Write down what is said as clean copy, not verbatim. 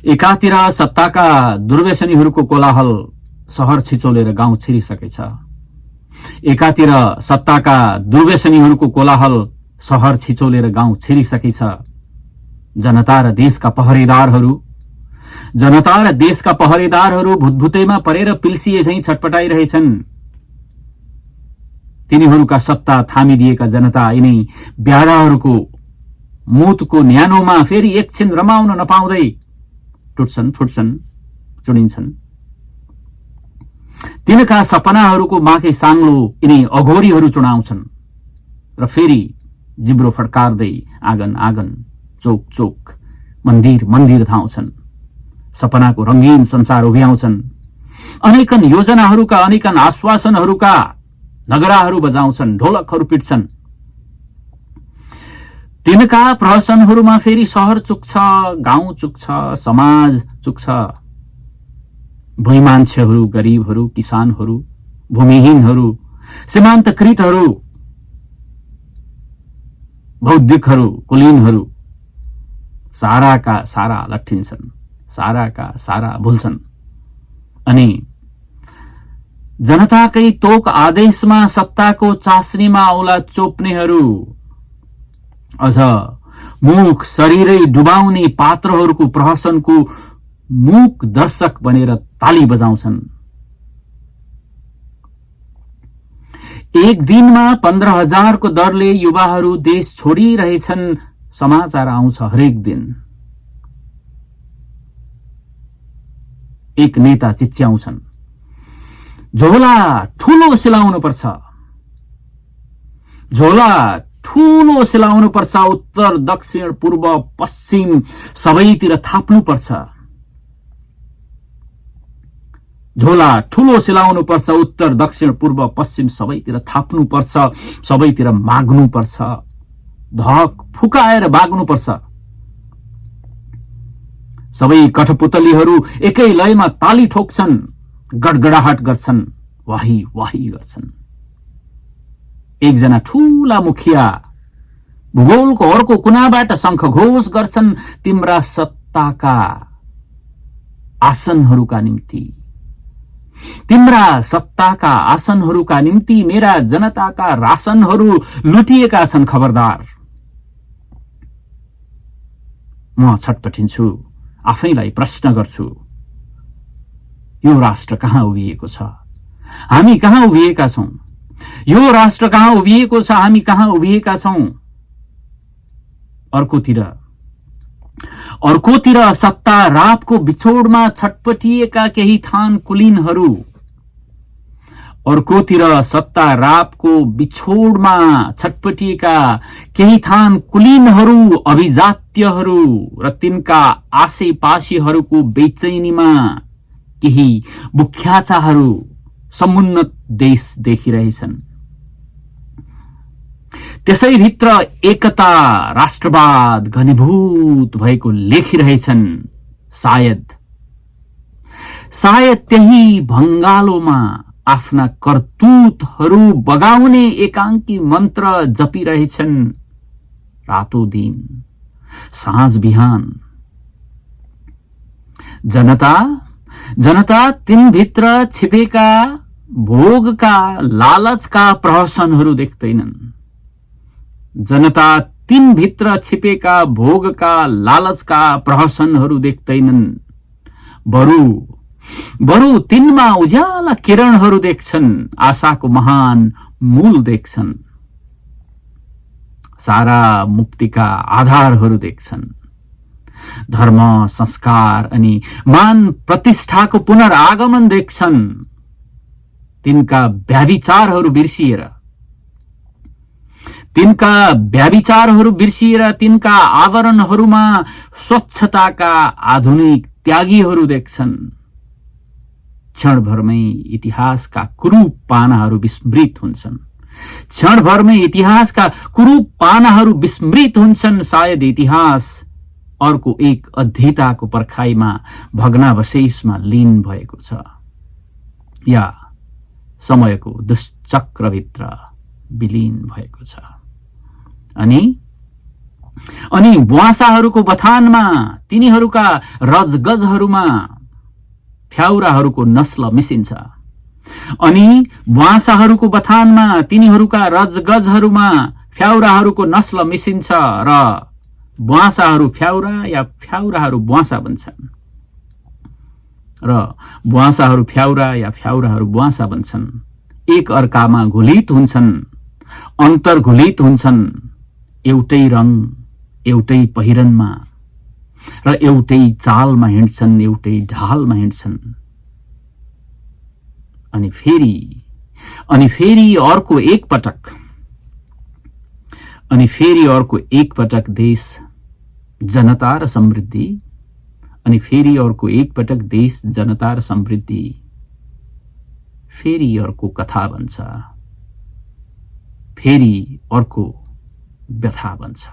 एकातिर सत्ताका दुर्व्यसनीहरूको कोलाहल शहर छिचोलेर गाउँ छिरिसकेछ। एकातिर सत्ताका दुर्व्यसनीहरूको कोलाहल शहर छिचोलेर गाउँ छिरिसकेछ। जनता र देशका पहरेदारहरू भुतभुतैमा परेर पिल्सिए झैं छटपटाइरहेछन्। तिनीहरूका सत्ता थामिदिएका जनता यिनै ब्याडाहरूको मुतको न्यानोमा फेरि एकछिन रमाउन नपाउँदै टुट्छन्, फुट्छन्, चुडिन्छन्। तिनका सपनाहरूको माके साङ्लो यिनै अघोरीहरू चुडाउँछन् र फेरि जिब्रो फड्कार्दै आँगन आँगन, चोक चोक, मन्दिर मन्दिर धाउँछन्। सपनाको रंगीन संसार उभ्याउँछन्। अनेकन योजनाहरूका, अनेकन आश्वासनहरूका नगराहरू बजाउँछन्, ढोलकहरू पिट्छन्। तिनका प्रहसनहरूमा फेरि शहर चुक्छ, गाउँ चुक्छ, समाज चुक्छ। भुइँ मान्छेहरू, गरीबहरू, किसानहरू, भूमिहीनहरू, सीमान्तकृतहरू, बौद्धिकहरू, कुलीनहरू साराका सारा लट्ठिन्छन्, साराका सारा भुल्छन्। अनि जनताकै तोक आदेशमा सत्ताको चास्नीमा औला चोप्नेहरू अझ मुख शरीरै डुबाउने पात्रहरूको प्रहसनको मूक दर्शक बनेर ताली बजाउँछन्। एक दिनमा 15,000 को दरले युवाहरू देश छोडिरहेछन् समाचार आउँछ हरेक दिन। एक नेता चिच्याउँछन्, झोला ठूलो सिलाउनु पर्छ, झोला ठूलो सिलाउनु पर्छ, उत्तर दक्षिण पूर्व पश्चिम सबैतिर थाप्नु पर्छ। झोला ठूलो सिलाउनु पर्छ, उत्तर दक्षिण पूर्व पश्चिम सबैतिर थाप्नु पर्छ, सबैतिर माग्नु पर्छ, धक फुकाएर बाग्नु पर्छ। सबै कठपुतलीहरू एकै लयमा ताली ठोक्छन्, गडगडाहट गर्छन्, वाही वाही गर्छन्। एकजना ठूला मुखिया भूगोलको अर्को कुनाबाट शंखघोष गर्छन्, तिम्रा सत्ताका आसनहरूका निम्ति, तिम्रा सत्ताका आसनहरूका निम्ति मेरा जनताका रासनहरू लुटिएका छन्, खबरदार। म छटपटिन्छु, आफैलाई प्रश्न गर्छु, यो राष्ट्र कहाँ उभिएको छ? हामी कहाँ उभिएका छौं? यो राष्ट्र कहाँ उभिएको छ? हामी कहाँ उभिएका छौं? अर्कोतिर सत्ता रापको बिछोडमा छटपटिएका केही थान कुलीनहरू, अर्कोतिर सत्ता रापको बिछोडमा छटपटिएका केही थान कुलीनहरू, अभिजात्यहरू र तिनका आसेपासीहरूको बेचैनीमा केही बुख्याचाहरू समुन्नत देश देखिरहेछन्। त्यसैभित्र एकता, राष्ट्रवाद घनीभूत भएको लेखिरहेछन्। सायद त्यही भंगालोमा आफ्ना करतूतहरू बगाउने एकांकी मन्त्र जपिरहेछन् रातो दिन, साँझ बिहान। जनता तिनभित्र छिपेका भोगका, लालचका प्रहसनहरू देख्दैनन्। जनता तिनभित्र छिपेका भोगका, लालचका प्रहसनहरू देख्दैनन्। बरु तिनमा उज्याला किरणहरू देख्छन्, आशाको महान मूल देख्छन्, सारा मुक्तिका आधारहरू देख्छन्। धर्म, संस्कार अनि मान प्रतिष्ठाको पुनरागमन देख्छन्। तिनका व्याभिचारहरू बिर्सिएर तिनका आवरणहरूमा स्वच्छताका आधुनिक त्यागीहरू देख्छन्। क्षणभरमै इतिहासका कुरूप पानाहरू विस्मृत हुन्छन्। सायद इतिहास अर्को एक अध्येताको पर्खाइमा भग्नावशेषमा लीन भएको छ, या समयको दुश्चक्रभित्र विलीन भएको छ। अनि अनि बुवासाहरूको बथानमा तिनीहरूका रजगजहरूमा फ्याउराहरूको नस्ल मिसिन्छ। अनि बुवासाहरूको बथानमा तिनीहरूका रजगजहरूमा फ्याउराहरूको नस्ल मिसिन्छ र बुवासाहरू फ्याउरा या फ्याउराहरू बुवासा बन्छन् र बुवासाहरू फ्याउरा या फ्याउराहरू बुवासा बन्छन्। एक अर्कामा घुलित हुन्छन्, अन्तर्घुलित हुन्छन्, एउटै रङ, एउटै पहिरनमा र एउटै चालमा हिँड्छन्, एउटै ढालमा हिँड्छन्। अनि फेरि अर्को एकपटक देश जनता र समृद्धि, अनि फेरि अर्को एकपटक देश जनता र समृद्धि, फेरि अर्को कथा बन्छ, फेरि अर्को व्यथा बन्छ।